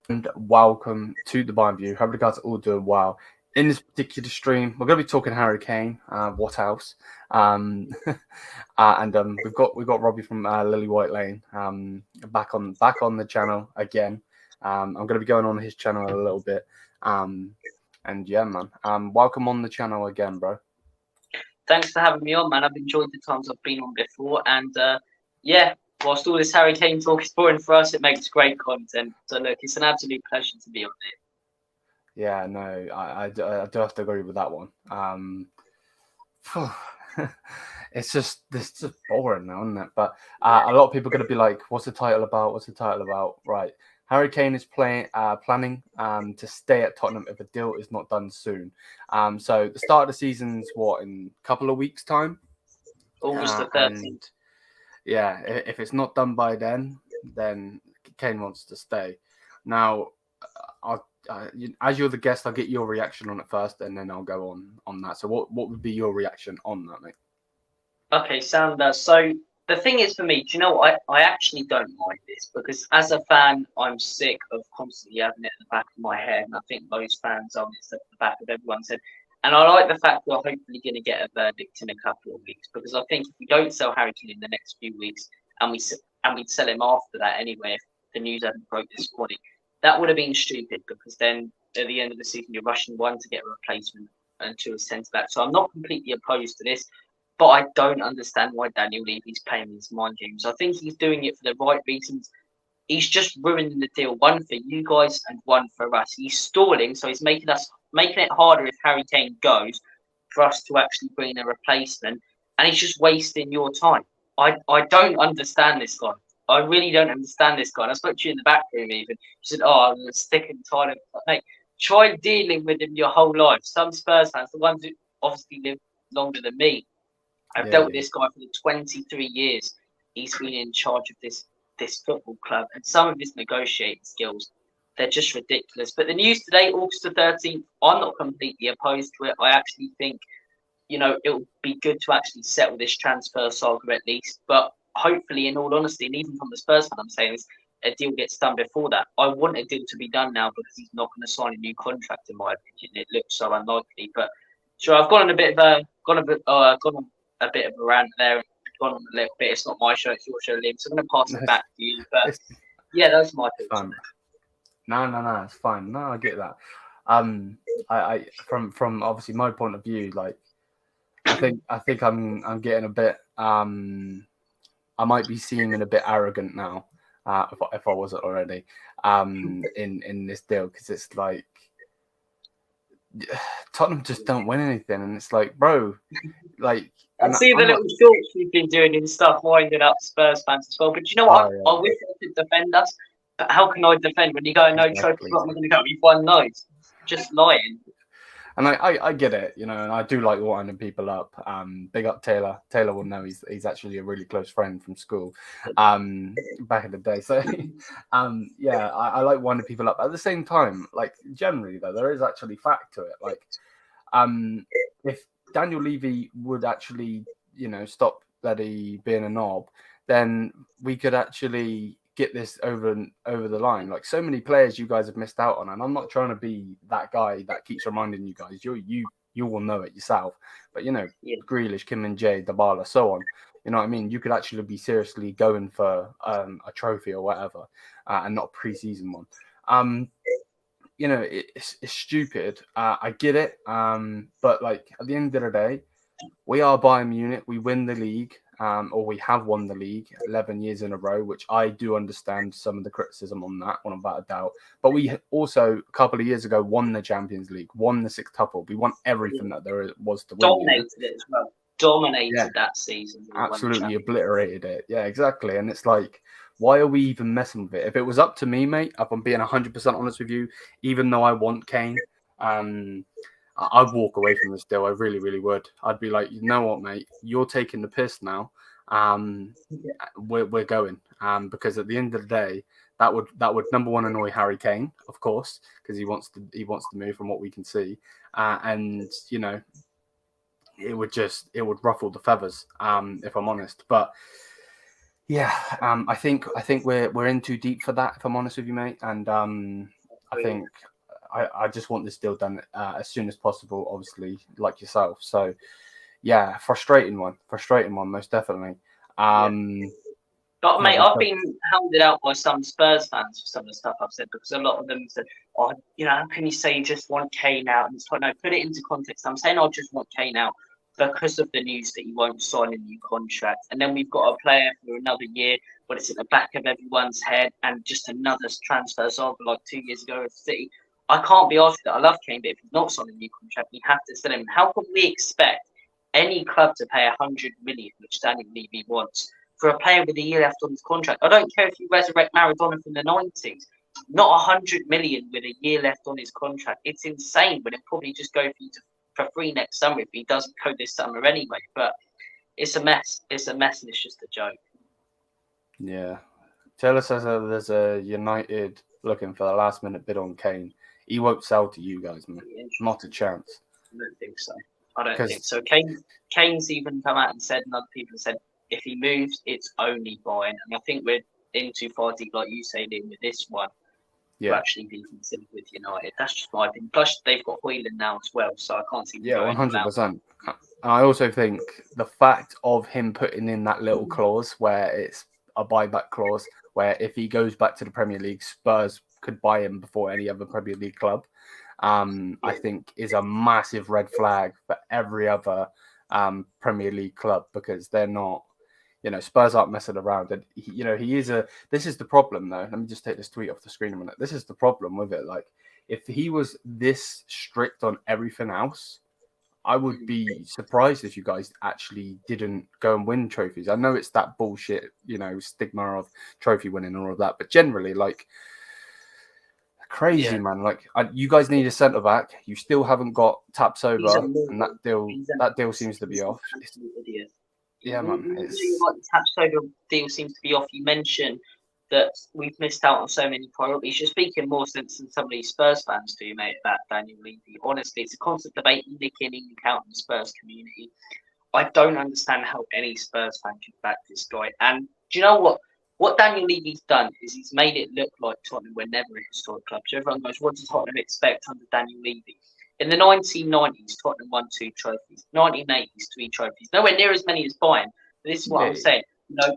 and welcome to the Bayern View. Hope you guys are all doing well. In this particular stream, we're going to be talking Harry Kane. What else? Um, and we've got Robbie from Lily White Lane back on the channel again. I'm going to be going on his channel a little bit. And yeah, man. Welcome on the channel again, bro. Thanks for having me on, man. I've enjoyed the times I've been on before, and yeah, whilst all this Harry Kane talk is boring for us, it makes great content. So look, it's an absolute pleasure to be on here. Yeah, no, I do have to agree with that one. It's just boring now, isn't it? But a lot of people are going to be like, "What's the title about? What's the title about?" Right. Harry Kane is planning to stay at Tottenham if a deal is not done soon. So the start of the season's what, in a couple of weeks' time? August the And 13th. yeah, if it's not done by then Kane wants to stay. Now, as you're the guest, I'll get your reaction on it first, and then I'll go on that. So, what would be your reaction on that, mate? Okay, Sander. So the thing is for me, do you know what? I actually don't mind this because as a fan, I'm sick of constantly having it at the back of my head. And I think most fans are it's at the back of everyone's head. And I like the fact we're hopefully going to get a verdict in a couple of weeks because I think if we don't sell Harry Kane in the next few weeks and we'd sell him after that anyway, if the news hadn't broke this morning, that would have been stupid because then at the end of the season you're rushing one to get a replacement and two a centre back. So I'm not completely opposed to this. But I don't understand why Daniel Levy's playing these mind games. I think he's doing it for the right reasons. He's just ruining the deal, one for you guys and one for us. He's stalling, so he's making it harder if Harry Kane goes for us to actually bring in a replacement, and he's just wasting your time. I don't understand this guy. I really don't understand this guy. And I spoke to you in the back room even. You said, "Oh, I'm stick and tie him." Mate, try dealing with him your whole life. Some Spurs fans, the ones who obviously live longer than me, I've dealt with this guy for the 23 years he's been in charge of this football club, and some of his negotiating skills, they're just ridiculous. But the news today, August the 13th, I'm not completely opposed to it. I actually think, it would be good to actually settle this transfer saga at least. But hopefully, in all honesty, and even from the Spurs fan, I'm saying this, a deal gets done before that. I want a deal to be done now because he's not going to sign a new contract, in my opinion. It looks so unlikely. But sure, I've gone on a bit of a rant there, gone on a little bit. It's not my show, it's your show, Liam. So I'm going to pass it back to you. But yeah, those are my thoughts. No, it's fine. No, I get that. I from obviously my point of view, like I think I'm getting a bit. I might be seeming a bit arrogant now, if I wasn't already, in this deal because it's like. Tottenham just don't win anything, and it's like, bro, like. I see the little shorts you've been doing and stuff, winding up Spurs fans as well. But you know what? I wish I could defend us, but how can I defend when you go no trophy? What am I going to go? You've won loads, just lying. And I get it, and I do like winding people up. Big up Taylor. Taylor will know he's actually a really close friend from school, back in the day. So, yeah, I like winding people up. At the same time, like generally though, there is actually fact to it. Like, if Daniel Levy would actually, stop bloody being a knob, then we could actually get this over the line. Like so many players you guys have missed out on, and I'm not trying to be that guy that keeps reminding you guys. You will know it yourself. But Grealish, Kim and Jay, Dybala, so on. You know what I mean? You could actually be seriously going for a trophy or whatever, and not a preseason one. It's stupid. I get it. But like at the end of the day, we are Bayern Munich. We win the league, or we have won the league 11 years in a row, which I do understand some of the criticism on that, one without a doubt. But we also a couple of years ago won the Champions League, won the sextuple. We won everything that there was to win. Dominated it as well. Dominated that season. Absolutely obliterated it. Yeah, exactly. And it's like, why are we even messing with it? If it was up to me, mate, if I'm being 100% honest with you, even though I want Kane, I'd walk away from this deal. I really, really would. I'd be like, you know what, mate, you're taking the piss now. We're going. Because at the end of the day, that would number one annoy Harry Kane, of course, because he wants to move from what we can see, and it would ruffle the feathers, if I'm honest. But Yeah, I think we're in too deep for that, if I'm honest with you, mate. And I think I just want this deal done as soon as possible, obviously, like yourself. So yeah, frustrating one, most definitely. Yeah. Um, But yeah, mate, we I've spoke. been hounded out by some Spurs fans for some of the stuff I've said because a lot of them said, "Oh, how can you say you just want Kane out?" And it's like, no, put it into context. I'm saying I just want Kane out because of the news that he won't sign a new contract, and then we've got a player for another year, but it's at the back of everyone's head, and just another transfer saga like 2 years ago with City. I can't be asked that. I love Kane, but if he's not signed a new contract, we have to sell him. How can we expect any club to pay 100 million, which Daniel Levy wants, for a player with a year left on his contract? I don't care if you resurrect Maradona from the 90s. Not 100 million with a year left on his contract. It's insane, but it'll probably just go for free next summer if he doesn't go this summer anyway. But it's a mess. It's a mess, and it's just a joke. Yeah, Taylor says there's a United looking for the last minute bid on Kane. He won't sell to you guys, man. Not a chance. I don't think so. I don't think so. Kane's even come out and said, and other people have said, if he moves, it's only buying. And I think we're in too far deep, like you said, in with this one to actually be considered with United. That's just my opinion. Plus, they've got Hoyland now as well, so I can't see them going 100%. And I also think the fact of him putting in that little clause where it's a buyback clause, where if he goes back to the Premier League, Spurs could buy him before any other Premier League club, I think is a massive red flag for every other Premier League club, because they're not, Spurs aren't messing around. And, this is the problem, though. Let me just take this tweet off the screen a minute. This is the problem with it. Like, if he was this strict on everything else, I would be surprised if you guys actually didn't go and win trophies. I know it's that bullshit, stigma of trophy winning and all of that, but generally, like, crazy, man. Like, you guys need a centre back. You still haven't got Tapsoba, and that deal seems to be off. Idiot. Yeah, man. The Tapsoba deal seems to be off. You mentioned that we've missed out on so many priorities. You're speaking more sense than some of these Spurs fans do, mate, about Daniel Levy. Honestly, it's a constant debate in the out in the Spurs community. I don't understand how any Spurs fan can back this guy. And do you know what? What Daniel Levy's done is he's made it look like Tottenham were never a historic club. So everyone goes, what does Tottenham expect under Daniel Levy? In the 1990s, Tottenham won 2 trophies. 1980s, 3 trophies. Nowhere near as many as Bayern. But this is what I'm saying.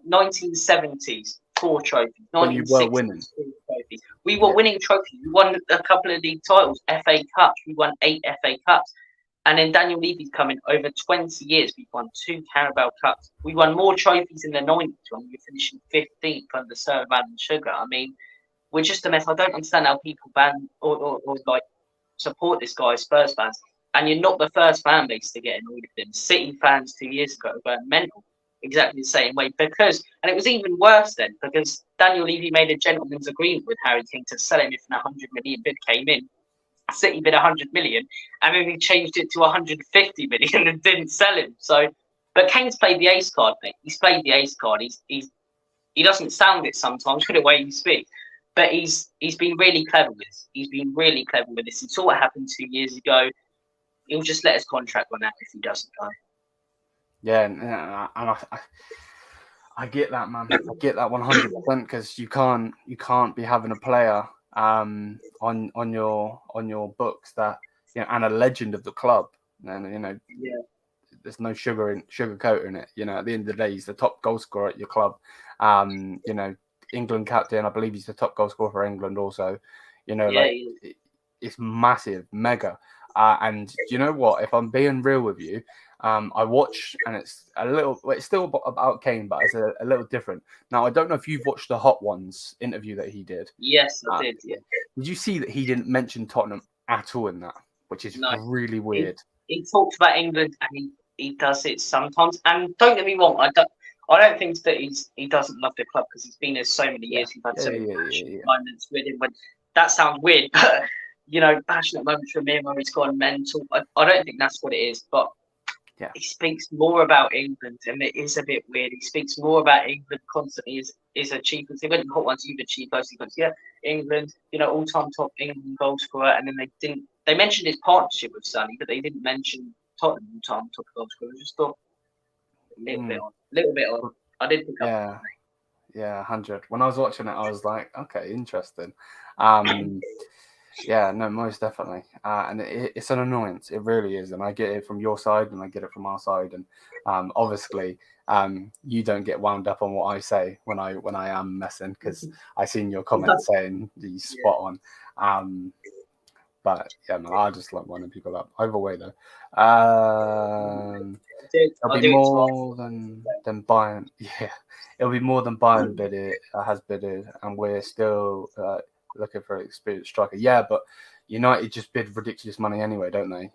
1970s, 4 trophies. 1960s, 3 trophies. We were winning trophies. We won a couple of league titles, FA Cups. We won 8 FA Cups. And then Daniel Levy's coming over 20 years. We've won 2 Carabao Cups. We won more trophies in the 90s when we were finishing 15th under Sir Alan Sugar. I mean, we're just a mess. I don't understand how people ban or like support this guy, Spurs fans. And you're not the first fan base to get annoyed with him. City fans 2 years ago were mental, exactly the same way. And it was even worse then, because Daniel Levy made a gentleman's agreement with Harry Kane to sell him if an 100 million bid came in. City bid 100 million, and then he changed it to 150 million and didn't sell him. So, but Kane's played the ace card, mate. He's played the ace card. He doesn't sound it sometimes with the way he speaks, but he's been really clever with this. He's been really clever with this. He saw what happened 2 years ago. He'll just let his contract run out if he doesn't go. Yeah, and I get that, man. I get that 100%, because you can't be having a player on your books that, and a legend of the club, and there's no sugarcoat in it. At the end of the day, he's the top goal scorer at your club. England captain, I believe he's the top goal scorer for England also. It's massive, mega. And you know what? If I'm being real with you, I watch, and it's still about Kane, but it's a little different. Now, I don't know if you've watched the Hot Ones interview that he did. Yes, I did. Yeah. Did you see that he didn't mention Tottenham at all in that, which is really weird? He talks about England, and he does it sometimes. And don't get me wrong, I don't think that he doesn't love the club, because he's been there so many years. We've had so many passionate moments with him. That sounds weird, but passionate moments for me where he's gone mental. I don't think that's what it is, but he speaks more about England, and it is a bit weird. He speaks more about England constantly. Is achievements. They went and got ones you've achieved. He goes, England, all-time top England goal scorer, and then they didn't. They mentioned his partnership with Sonny, but they didn't mention Tottenham all-time top goal scorer. I just thought a little bit on. I did pick up. Yeah, 100. When I was watching it, I was like, okay, interesting. Um, yeah, no, most definitely. And it's an annoyance. It really is. And I get it from your side and I get it from our side. And obviously, you don't get wound up on what I say when I am messing, because I seen your comments saying you Yeah. spot on. But yeah, man, I just like winding people up. Either way, though. It'll I be do it more than Bayern. Yeah, it'll be more than Bayern bid it has bidded, and we're still looking for an experienced striker. Yeah, but United just bid ridiculous money anyway, don't they?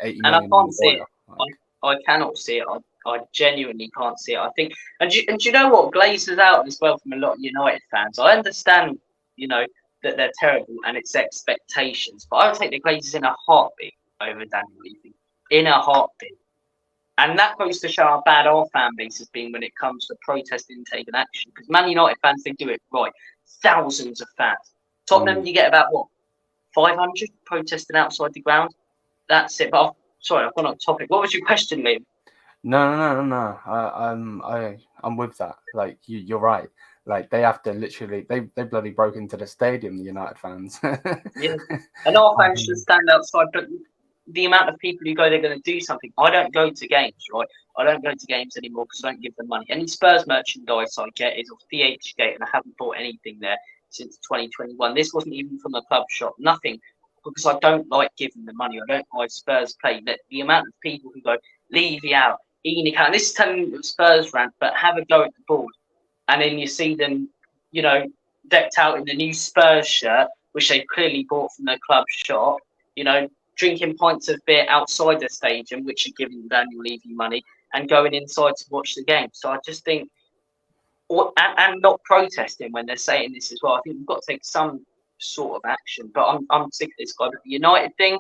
80 and I million on can't see it. Maguire. Like, I cannot see it. I genuinely can't see it. I think, and do you know what glazes out as well from a lot of United fans? I understand, you know, that they're terrible and it's expectations, but I would take the Glazers in a heartbeat over Daniel Levy, in a heartbeat. And that goes to show how bad our fan base has been when it comes to protesting and taking action. Because Man United fans, they do it right. Thousands of fans. Tottenham, you get about what, 500 protesting outside the ground. That's it. But sorry, I've gone off topic. What was your question, Liam? No. I'm with that. Like you're right. Like they have to literally, they bloody broke into the stadium. The United fans. Yeah, and our fans should stand outside. But the amount of people who go, they're going to do something. I don't go to games, right? I don't go to games anymore because I don't give them money. Any Spurs merchandise I get is off DHgate, and I haven't bought anything there since 2021. This wasn't even from the club shop. Nothing, because I don't like giving them money. I don't buy Spurs play. The amount of people who go, Levy out, Enoch out. This is telling the Spurs rant, but have a go at the board. And then you see them, you know, decked out in the new Spurs shirt, which they clearly bought from their club shop, you know, drinking pints of beer outside the stadium, which are giving Daniel Levy money, and going inside to watch the game. So I just think, and not protesting when they're saying this as well. I think we've got to take some sort of action. But I'm sick of this guy. But the United thing,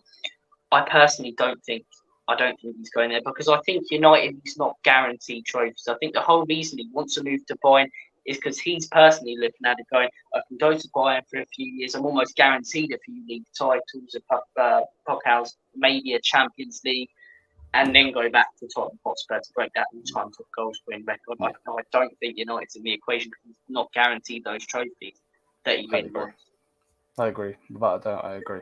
I personally I don't think he's going there because I think United is not guaranteed trophies. I think the whole reason he wants to move to Bayern is because he's personally looking at it going, I can go to Bayern for a few years. I'm almost guaranteed a few league titles, a Pokals, maybe a Champions League, and then go back to Tottenham Hotspur to break that all-time top goal scoring record. I don't think United's in the equation because he's not guaranteed those trophies that he really wants. I agree. Without a doubt, I agree.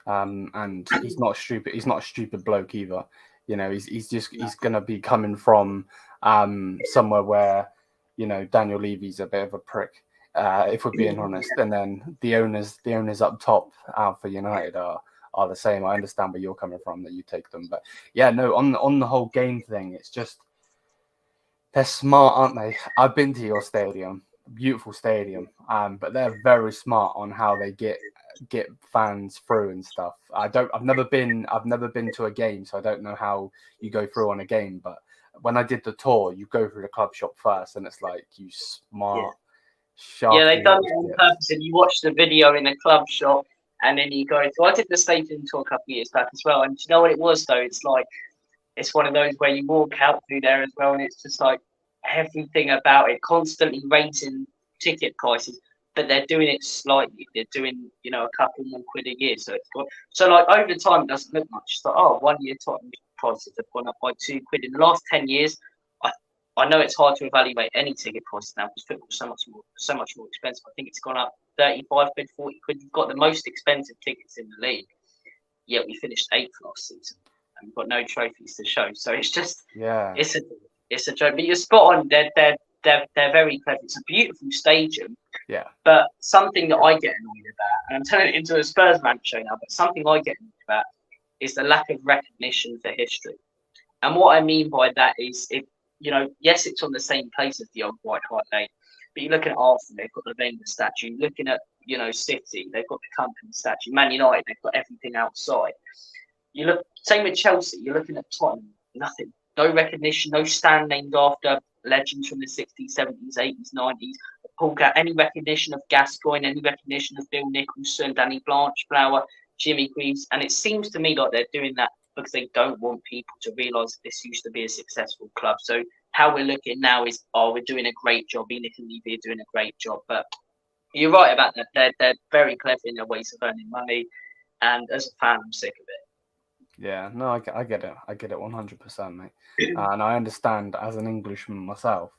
And he's not stupid. He's not a stupid bloke either. You know, he's gonna be coming from somewhere where, you know, Daniel Levy's a bit of a prick, if we're being honest. And then the owners up top for United are the same. I understand where you're coming from, that you take them, but yeah, no, on the whole game thing, it's just they're smart, aren't they? I've been to your stadium, beautiful stadium, but they're very smart on how they get fans through and stuff. I've never been to a game, so I don't know how you go through on a game. But when I did the tour, you go through the club shop first, and it's like, you smart, sharp. Yeah, they've done it on purpose. And you watch the video in the club shop, and then you go. So I did the stadium tour a couple of years back as well. And do you know what it was though? It's like it's one of those where you walk out through there as well, and it's just like everything about it constantly raising ticket prices. But they're doing it slightly. They're doing, you know, a couple more quid a year. So it's got, so like over time it doesn't look much. It's like, oh, 1 year Tottenham prices have gone up by 2 quid. In the last 10 years, I know it's hard to evaluate any ticket prices now because football's so much more expensive. I think it's gone up 35 quid, 40 quid. You've got the most expensive tickets in the league. Yet we finished 8th last season and we've got no trophies to show. So it's just, it's a joke. But you're spot on. They're very clever. It's a beautiful stadium. Yeah. But something that I get annoyed about, and I'm turning it into a Spurs man show now, but something I get annoyed about is the lack of recognition for history. And what I mean by that is, if you know, yes, it's on the same place as the old White Hart Lane, but you're looking at Arsenal, they've got the Wenger statue. Looking at, you know, City, they've got the Company statue. Man United, they've got everything outside. You look, same with Chelsea. You're looking at Tottenham, nothing, no recognition, no stand named after legends from the 60s, 70s, 80s, 90s. Paul, any recognition of Gascoigne, any recognition of Bill Nicholson, Danny Blanchflower, Jimmy Greaves, and it seems to me like they're doing that because they don't want people to realise that this used to be a successful club. So how we're looking now is, oh, we're doing a great job. Enoch and Levy are doing a great job. But you're right about that. They're very clever in their ways of earning money. And as a fan, I'm sick of it. Yeah, no, I get it. I get it 100%, mate. And I understand as an Englishman myself,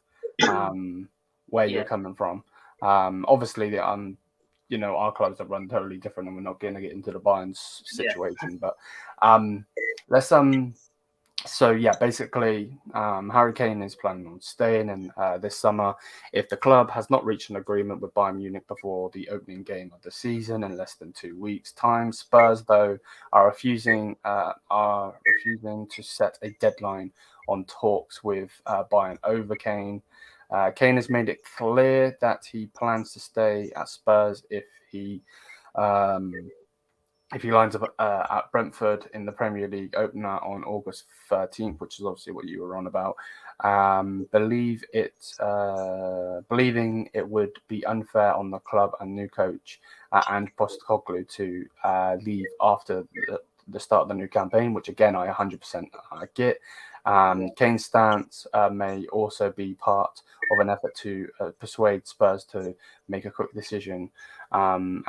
where you're coming from. Obviously, you know, our clubs are run totally different, and we're not going to get into the Bayern's situation. But let's So yeah, basically, Harry Kane is planning on staying in this summer. If the club has not reached an agreement with Bayern Munich before the opening game of the season in less than 2 weeks' time, Spurs though are refusing to set a deadline on talks with Bayern over Kane. Kane has made it clear that he plans to stay at Spurs if he lines up at Brentford in the Premier League opener on August 13th, which is obviously what you were on about, believing it would be unfair on the club and new coach and Postecoglou to leave after the start of the new campaign, which again I 100% get. Kane's stance may also be part of an effort to persuade Spurs to make a quick decision. Again,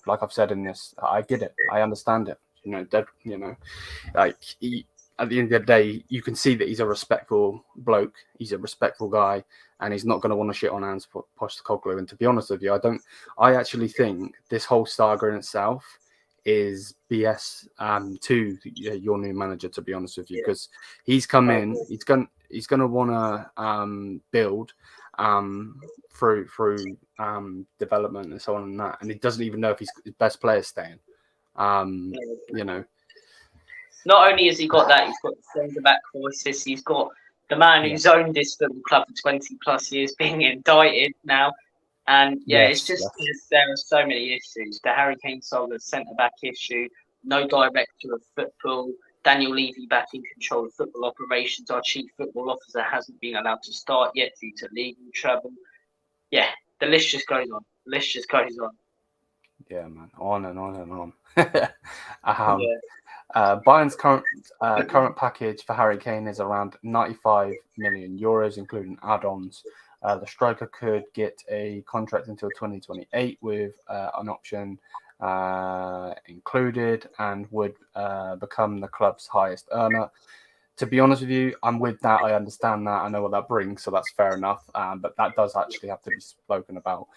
like I've said in this, I get it. I understand it. At the end of the day, you can see that he's a respectful bloke. He's a respectful guy, and he's not going to want to shit on Hans Postecoglou. And to be honest with you, I actually think this whole saga in itself is BS to your new manager. To be honest with you, because he's come in, he's going to want to build through development and so on and that, and he doesn't even know if his best player's staying. Not only has he got that, he's got the centre back crisis. He's got the man who's owned this football club for 20 plus years being indicted now, and there are so many issues. The Harry Kane saga, centre back issue, no director of football. Daniel Levy back in control of football operations. Our chief football officer hasn't been allowed to start yet due to legal trouble. Yeah, the list just goes on. Yeah, man, on and on and on. Bayern's current package for Harry Kane is around 95 million euros, including add-ons. The striker could get a contract until 2028 with an option included, and would become the club's highest earner. To be honest with you, I'm with that. I understand that. I know what that brings, so that's fair enough. But that does actually have to be spoken about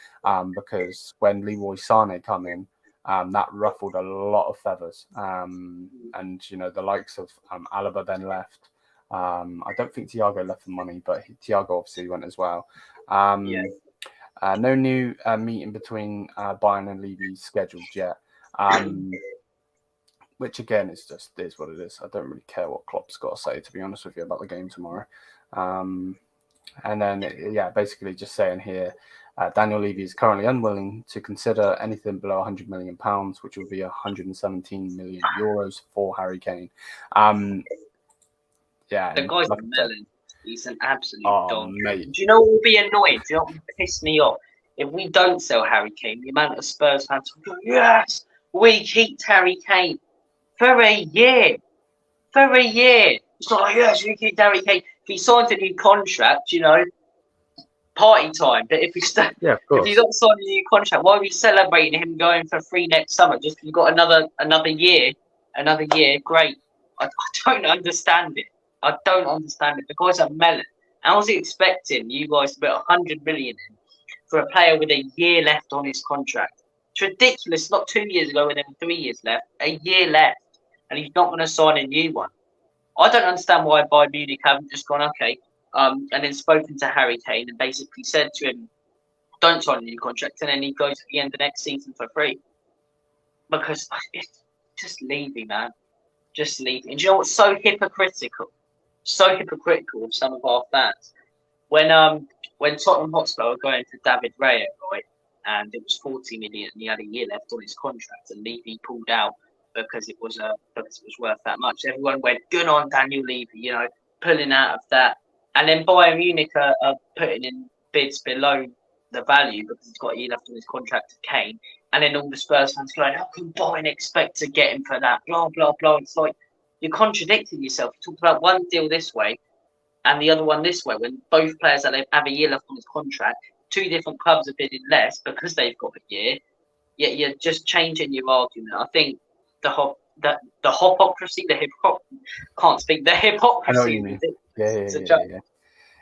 because when Leroy Sané come in, that ruffled a lot of feathers. And the likes of Alaba then left. I don't think Thiago left for money, but Thiago obviously went as well. No new meeting between Bayern and Levy scheduled yet. Which again is what it is. I don't really care what Klopp's got to say, to be honest with you, about the game tomorrow. And then, basically just saying here, Daniel Levy is currently unwilling to consider anything below £100 million, which would be 117 million euros for Harry Kane. The guy's a melon. He's an absolute dog. Mate. Do you know what will be annoying? Do you know what will piss me off? If we don't sell Harry Kane, the amount of Spurs fans will go, yes, we keep Harry Kane. For a year. It's not like, yes, we keep Harry Kane. If he signs a new contract, party time. But if he's not signing a new contract, why are we celebrating him going for free next summer? Just because we've got another year. Great. I don't understand it. The guy's a melon. How was he expecting you guys to put 100 million in for a player with a year left on his contract? It's ridiculous. Not 2 years ago when there were 3 years left. A year left. And he's not going to sign a new one. I don't understand why Bayern Munich haven't just gone, okay, and then spoken to Harry Kane and basically said to him, don't sign a new contract, and then he goes at the end of next season for free. Because it's just leaving, man. Just leaving. And do you know what's so hypocritical? Of some of our fans. When Tottenham Hotspur were going for David Raya, right, and it was 40 million and he had a year left on his contract, and Levy pulled out because it was worth that much. Everyone went, good on Daniel Levy, pulling out of that. And then Bayern Munich are putting in bids below the value because he's got a year left on his contract to Kane. And then all the Spurs fans going, how can Bayern expect to get him for that? Blah, blah, blah. It's like you're contradicting yourself. You talk about one deal this way and the other one this way, when both players that have a year left on his contract, two different clubs are bidding less because they've got a year. Yet you're just changing your argument. I think the hypocrisy. I know what you mean. Yeah.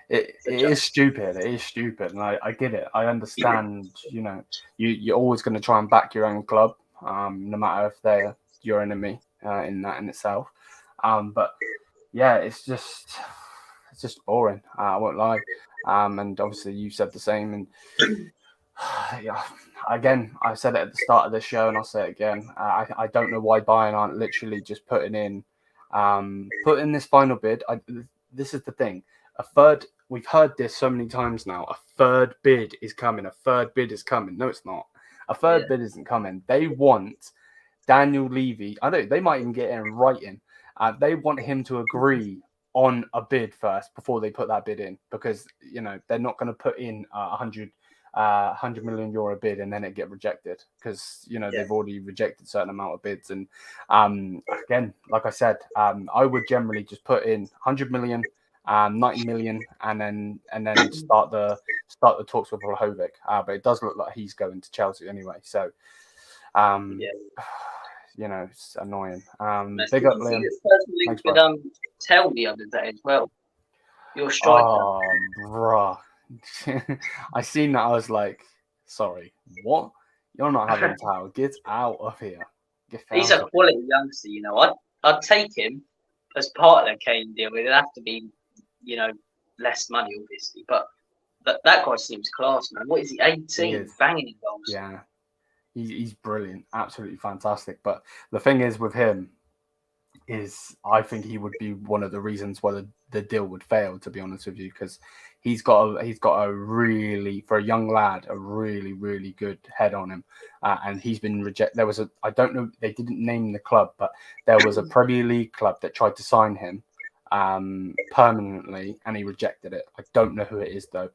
it is stupid. It is stupid, and I get it. I understand. You know, you're always going to try and back your own club, no matter if they're your enemy in that in itself. But yeah, it's just boring. I won't lie. And obviously you said the same. And yeah, again, I said it at the start of this show, and I'll say it again. I don't know why Bayern aren't literally just putting in this final bid. This is the thing. A third. We've heard this so many times now. A third bid is coming. A third bid is coming. No, it's not. A third bid isn't coming. They want Daniel Levy. I don't. They might even get it in writing. They want him to agree on a bid first before they put that bid in, because you know they're not going to put in 100 million euro bid and then it get rejected, because you know they've already rejected a certain amount of bids. And again, like I said, I would generally just put in 100 million. 90 million, and then start the talks with Vlahovic. But it does look like he's going to Chelsea anyway. So, you know, it's annoying. Big up, Liam. Thanks, bro. Tell the other day as well. Your striker. Oh, bruh. I seen that. I was like, sorry, what? You're not having Tao. Get out of here. He's a quality youngster, you know. I'd take him as part of the Kane deal. It'd have to be, you know, less money, obviously. But that guy seems class, man. What is he, 18? Banging in goals. Yeah. He's brilliant. Absolutely fantastic. But the thing is with him is I think he would be one of the reasons why the deal would fail, to be honest with you, because he's got a really, for a young lad, a really, really good head on him. And he's been rejected. There was I don't know, they didn't name the club, but there was a Premier League club that tried to sign him permanently, and he rejected it. I don't know who it is though.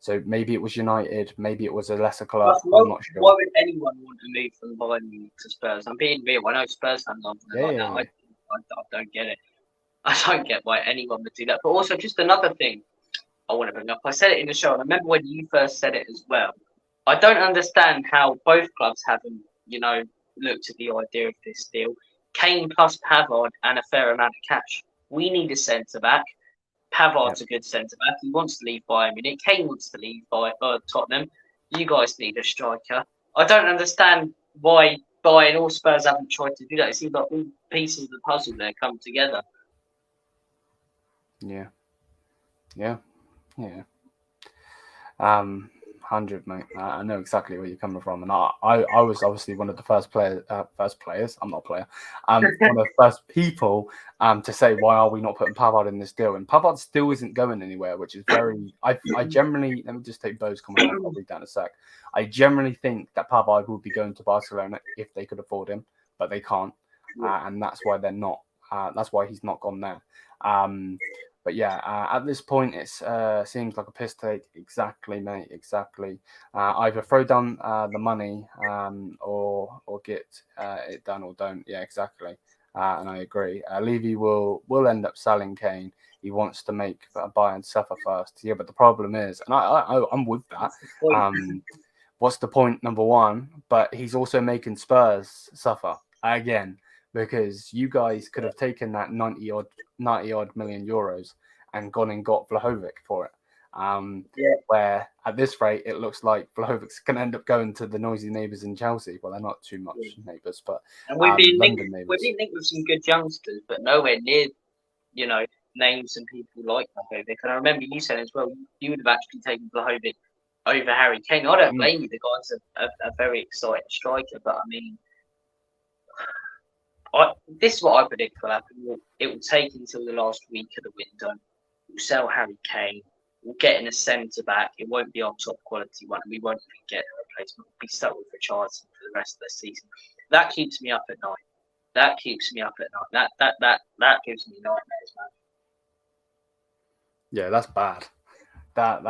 So maybe it was United, maybe it was a lesser club. I'm not sure. Why would anyone want to move from Bayern Munich to Spurs? I'm being real. I know Spurs fans aren't like that. I don't get it. I don't get why anyone would do that. But also, just another thing I want to bring up. I said it in the show, and I remember when you first said it as well. I don't understand how both clubs haven't, you know, looked at the idea of this deal. Kane plus Pavard and a fair amount of cash. We need a centre back. Pavard's a good centre back. He wants to leave Bayern Munich. Kane wants to leave Tottenham. You guys need a striker. I don't understand why Bayern or Spurs haven't tried to do that. It seems like all pieces of the puzzle there come together. Yeah. 100, mate. I know exactly where you're coming from, and I was obviously one of the first players. I'm not a player. One of the first people to say, why are we not putting Pavard in this deal? And Pavard still isn't going anywhere, which is very. I generally, let me just take Bo's comment. I'll read that in a sec. I generally think that Pavard would be going to Barcelona if they could afford him, but they can't, and that's why they're not. That's why he's not gone there. But yeah, at this point, it seems like a piss take. Exactly, mate. Exactly. Either throw down the money or get it done or don't. Yeah, exactly. And I agree. Levy will end up selling Kane. He wants to make Bayern suffer first. Yeah, but the problem is, and I'm with that. What's the point? Number one, but he's also making Spurs suffer again, because you guys could have taken that 90 odd million euros and gone and got Vlahovic for it. Where at this rate, it looks like Vlahovic's going to end up going to the noisy neighbours in Chelsea. Well, they're not too much neighbours, but we've been linked with some good youngsters, but nowhere near, you know, names and people like Vlahovic. And I remember you said as well, you would have actually taken Vlahovic over Harry Kane. I don't blame you. The guy's a very exciting striker, but I mean, this is what I predict will happen. It will take until the last week of the window. We'll sell Harry Kane. We'll get in a centre back. It won't be our top quality one. We won't even get a replacement. We'll be stuck with Richarlison for the rest of the season. That keeps me up at night. That gives me nightmares, man. Yeah, that's bad. That's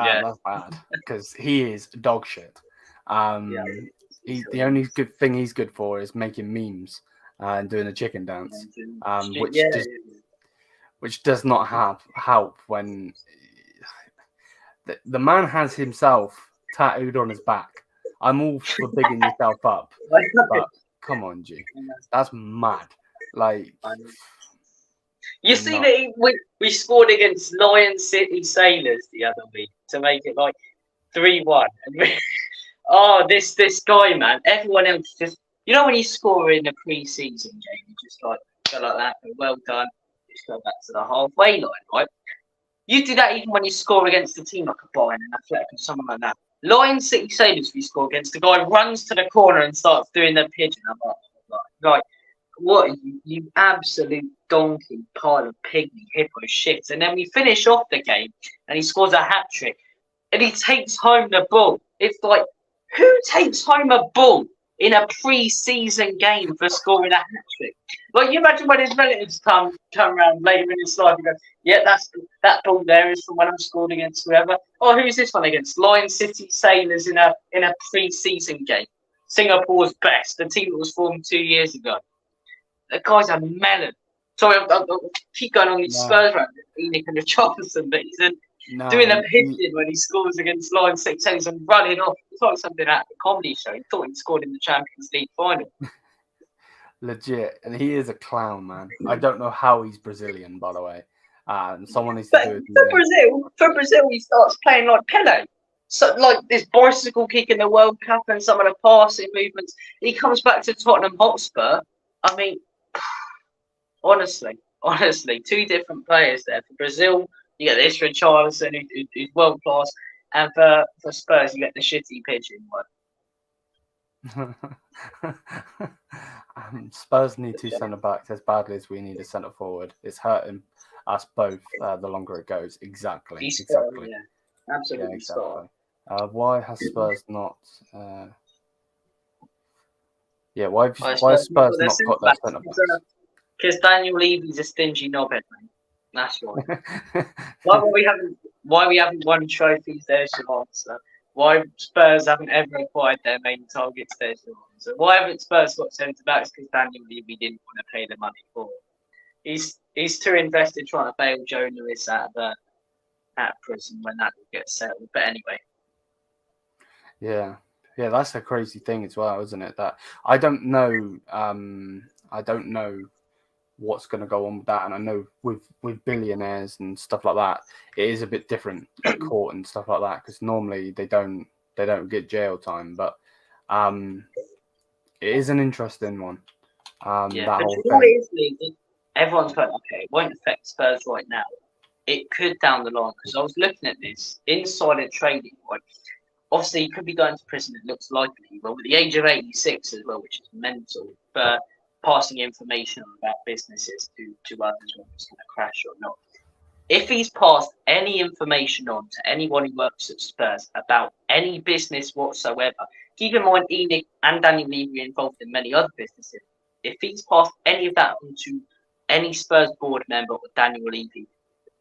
bad, because he is dog shit. The only good thing he's good for is making memes and doing a chicken dance, which does not help when the man has himself tattooed on his back. I'm all for bigging yourself up, but come on, G, that's mad. Like, You see that we scored against Lyon City Sailors the other week to make it like 3-1. Oh, this guy, man. Everyone else just, when you score in a pre-season game, you just like go like that. Well done. Just go back to the halfway line, right? You do that even when you score against a team like a Bayern and Athletic or someone like that. Lyon City Sailors, we score against, the guy runs to the corner and starts doing their pigeon. I'm like, what are you absolute donkey pile of pygmy hippo shit. And then we finish off the game and he scores a hat trick and he takes home the ball. It's like, who takes home a ball in a pre-season game for scoring a hat trick? Like, you imagine when his relatives come around later in his life and go, yeah, that ball there is from when I scored against whoever. Oh, who's this one against? Lyon City Sailors in a pre-season game. Singapore's best, the team that was formed 2 years ago. The guy's a melon. Sorry, I'll keep going on these Spurs around Enoch and Richarlison, but he's doing a pigeon when he scores against Lyon City Sailors and running off. It's like something out of a comedy show. He thought he scored in the Champions League final. Legit, and he is a clown, man. I don't know how he's Brazilian, by the way. Someone needs to do it. For Brazil, he starts playing like Pele. So, like this bicycle kick in the World Cup and some of the passing movements. He comes back to Tottenham Hotspur. I mean, honestly, two different players there. For Brazil, you get this Richarlison, who's world class, and for Spurs, you get the shitty pigeon one. Spurs need two centre backs as badly as we need a centre forward. It's hurting us both the longer it goes. Exactly. Yeah. Absolutely. Yeah, exactly. Why has Spurs not? Why has Spurs not got their centre backs? Because Daniel Levy's a stingy knobhead, man. That's why. Why we haven't won trophies? There's your answer. Why Spurs haven't ever acquired their main targets? There's your answer. Why haven't Spurs got centre backs? Because Daniel Levy didn't want to pay the money for it. He's too invested trying to bail Joe Lewis out of prison when that will get settled. But anyway. Yeah, that's the crazy thing as well, isn't it? That I don't know. I don't know what's going to go on with that, and I know with billionaires and stuff like that, it is a bit different at court and stuff like that, because normally they don't get jail time, but it is an interesting one. That whole thing. Everyone's going, okay, it won't affect Spurs right now. It could down the line, because I was looking at this insider trading. Right? Obviously, he could be going to prison. It looks likely, but with the age of 86 as well, which is mental, for passing information about businesses to others, whether it's going to crash or not. If he's passed any information on to anyone who works at Spurs about any business whatsoever, keep in mind Enoch and Daniel Levy are involved in many other businesses. If he's passed any of that on to any Spurs board member or Daniel Levy,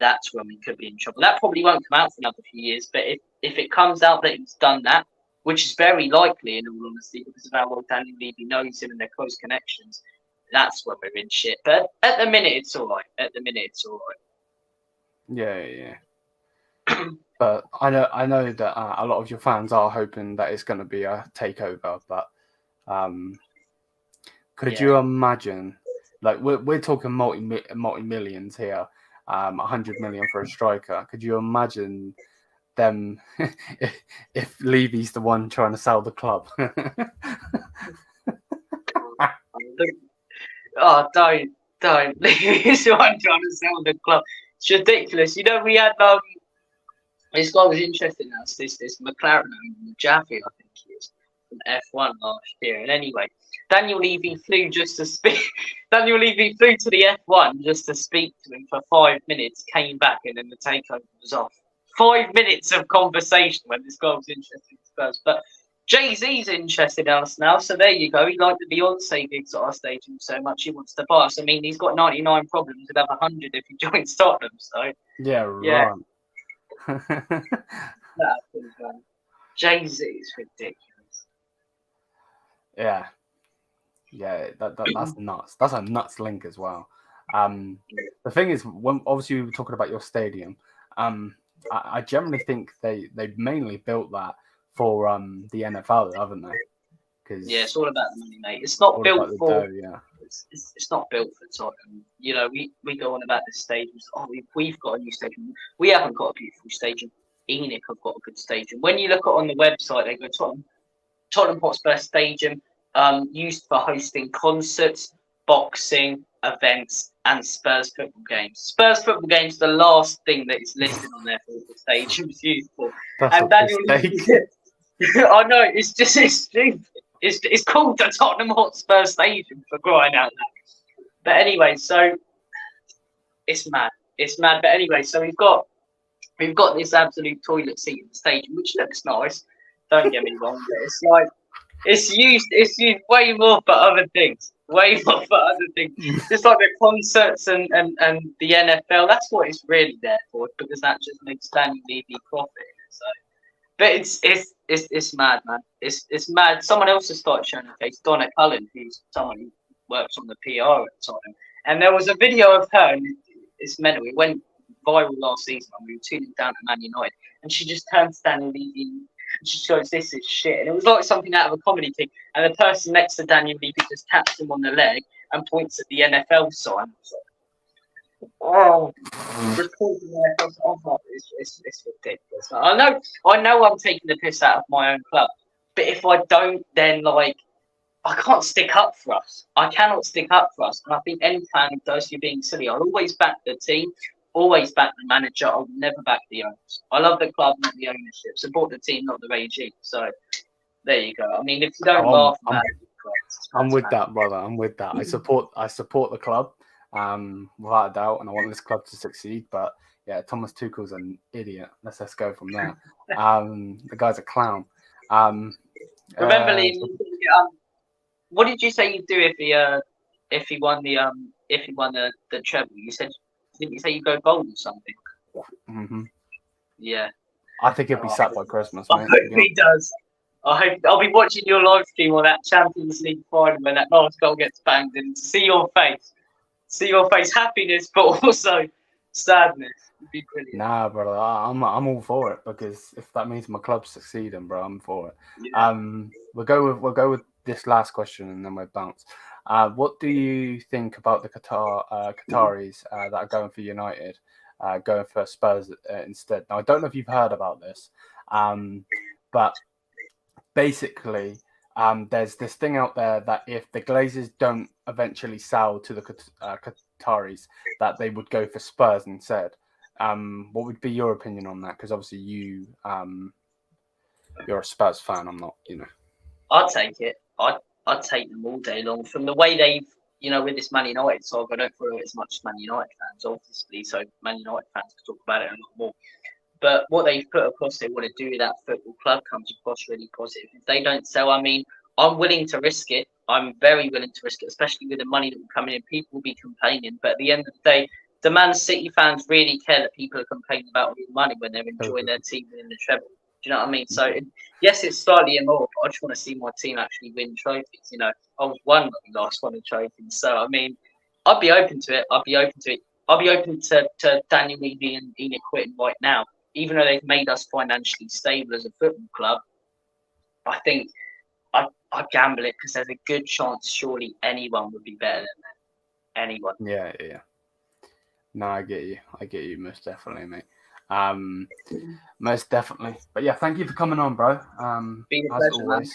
that's when we could be in trouble. That probably won't come out for another few years, but if it comes out that he's done that, which is very likely in all honesty because of how well Daniel Levy knows him and their close connections, that's when we're in shit. But at the minute, it's all right. Yeah. But I know that a lot of your fans are hoping that it's going to be a takeover. But could you imagine? Like we're talking multi millions here, 100 million for a striker. Could you imagine them if Levy's the one trying to sell the club? Oh, don't. Levy's the one trying to sell the club. It's ridiculous. We had this guy was interested in us. This McLaren Jaffe, I think he is, from F1 last year. And anyway, Daniel Levy flew to the F1 just to speak to him for 5 minutes. Came back and then the takeover was off. 5 minutes of conversation when this guy was interested in Spurs. But Jay-Z's interested in us now, so there you go. He liked the Beyonce gigs at our stadium so much he wants to buy us. I mean, he's got 99 problems. He'd have 100 if he joins Tottenham. So yeah, right. Jay-Z is ridiculous. Yeah, that's nuts. That's a nuts link as well. The thing is, when obviously we were talking about your stadium, I generally think they mainly built that for the NFL, haven't they? It's all about the money, mate. It's not built for. it's not built for Tottenham. You know, we go on about the stadiums. Oh, we've got a new stadium. We haven't got a beautiful stadium. Munich have got a good stadium. When you look at on the website, they go Tottenham Hotspur Stadium, used for hosting concerts, boxing, events, and Spurs football games. Spurs football games, the last thing that is listed on there for the stadium is used for. That's And a Daniel, mistake. I know it's stupid. It's called the Tottenham Hotspur Stadium, for crying out loud. But anyway, so it's mad. It's mad. But anyway, so we've got this absolute toilet seat in the stadium, which looks nice. Don't get me wrong, but it's like it's used way more for other things. Way more for other things. Just like the concerts and the NFL. That's what it's really there for, because that just makes Daniel Levy profit. So, but it's mad, man. It's mad. Someone else has started showing her face. Donna Cullen, who's someone who works on the PR at the time, and there was a video of her. And it's mental. It went viral last season when we were tuning down to Man United, and she just turned to Daniel Levy and she goes, "This is shit." And it was like something out of a comedy thing. And the person next to Daniel Levy just taps him on the leg and points at the NFL sign. Oh, just pointing at the NFL sign. Oh, it's ridiculous. I know I'm taking the piss out of my own club, but if I don't, then like I can't stick up for us. I cannot stick up for us. And I think any fan who does, you're being silly. I'll always back the team. Always back the manager. I'll never back the owners. I love the club, not the ownership. Support the team, not the regime. So there you go. I mean, if you don't laugh about it, I'm with that, brother. I'm with that. I support the club, without a doubt, and I want this club to succeed. But yeah, Thomas Tuchel's an idiot. Let's go from there. The guy's a clown. Remember, Liam, what did you say you'd do if he won the treble? You said. Didn't you say you go gold or something? Mm-hmm. Yeah. I think he'll be sacked by Christmas, mate. I hope he does. I'll be watching your live stream on that Champions League final when that last goal gets banged in to see your face, happiness, but also sadness. It'd be brilliant. Nah, brother, I'm all for it, because if that means my club's succeeding, bro, I'm for it. Yeah. We'll go with this last question and then we'll bounce. What do you think about the Qataris that are going for United, going for Spurs instead? Now, I don't know if you've heard about this, but basically, there's this thing out there that if the Glazers don't eventually sell to the Qataris, that they would go for Spurs instead. What would be your opinion on that? Because obviously you're a Spurs fan. I'm not, I'd take it. I'd take them all day long. From the way they've, with this Man United talk, I don't follow it as much as Man United fans, obviously, so Man United fans can talk about it a lot more. But what they've put across they want to do with that football club comes across really positive. If they don't sell, I mean, I'm willing to risk it. I'm very willing to risk it, especially with the money that will come in. People will be complaining. But at the end of the day, the Man City fans really care that people are complaining about all the money when they're enjoying their team winning the treble. Do you know what I mean? So, yes, it's slightly immoral, but I just want to see my team actually win trophies. I was one that we lost one of the trophies. So, I mean, I'd be open to it. I'd be open to Daniel Levy and Enoch quitting right now. Even though they've made us financially stable as a football club, I think I'd gamble it, because there's a good chance surely anyone would be better than them. Anyone. Yeah. No, I get you most definitely, mate. Most definitely. But yeah, thank you for coming on, bro. Been a as pleasure,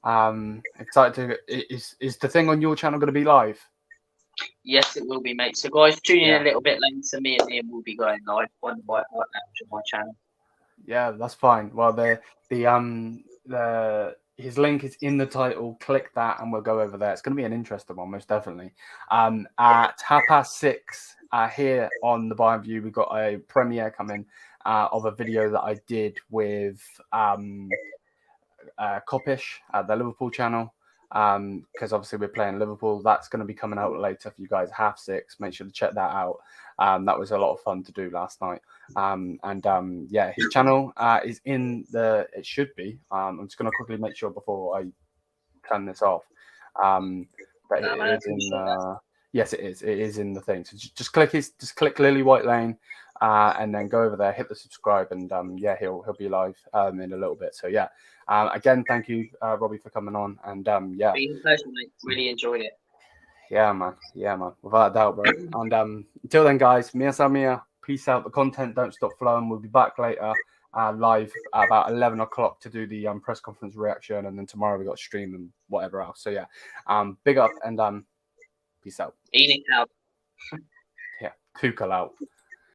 always. Excited to. Is the thing on your channel going to be live? Yes, it will be, mate. So, guys, tune in a little bit later. Me and Liam will be going live on the White Hot Lounge on my channel. Yeah, that's fine. Well, his link is in the title. Click that, and we'll go over there. It's going to be an interesting one, most definitely. At 6:30 here on the Bayern View, we've got a premiere coming of a video that I did with Kopish at the Liverpool channel. Because obviously we're playing Liverpool. That's going to be coming out later for you guys. 6:30. Make sure to check that out. That was a lot of fun to do last night. Yeah, his channel is in the. It should be. I'm just going to quickly make sure before I turn this off. But it is in. Yes, it is. It is in the thing. So just click Lily White Lane, and then go over there, hit the subscribe, and yeah, he'll be live in a little bit. So yeah, again, thank you, Robbie, for coming on, and yeah, Been a pleasure, mate. Really enjoyed it. Yeah, man. Yeah, man. Without a doubt, bro. And until then, guys, Mia Samia, peace out. The content don't stop flowing. We'll be back later live at about 11 o'clock to do the press conference reaction. And then tomorrow we got stream and whatever else. So, yeah, big up and peace out. Eating out. Yeah, Kukal out.